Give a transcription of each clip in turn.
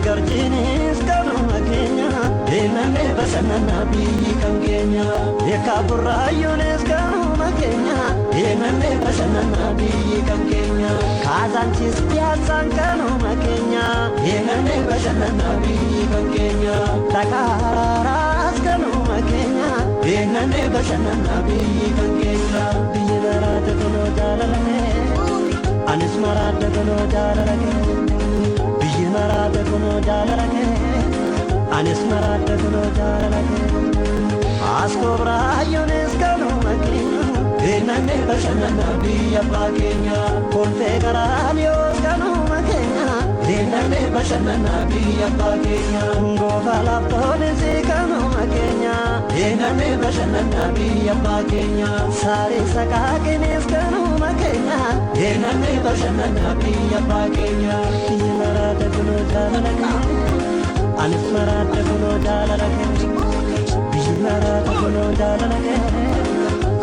garjinis kanuma keenya deemnee bashannana biyyi kan keenya eeka burraayyuunis kanuma keenya deemnee bashannana biyyi kan keenya Kaazaanchis piyaasaan kanuma keenya deemnee bashannana biyyi kan keenya Dakaaraas kanuma keenya deemnee bashannana biyyi kan keenya biyyi maraate kunoo jaalalame anis maraate kunoo jaalalame biyyi maraate kunoo jaalalame anis maraate kunoo jaalalame askoo biraayyuunis kanuma keenya deemnee bashannana biyya abbaa keenya kolfee garaaniyoos kanuma keenya deemnee bashannana biyya abbaa keenya goofa laaftoonis kanuma keenya deemnee bashannana biyya abbaa keenya saarii sakaakinis kanuma keenya deemnee bashannana biyya abbaa keenya biyyi maraate kunoo jaalalame anis maraate kunoo jaalalame biyyi maraate kunoo jaalalame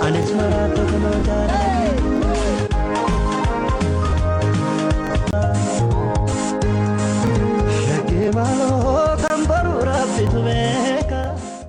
anis maraate kunoo jaalalame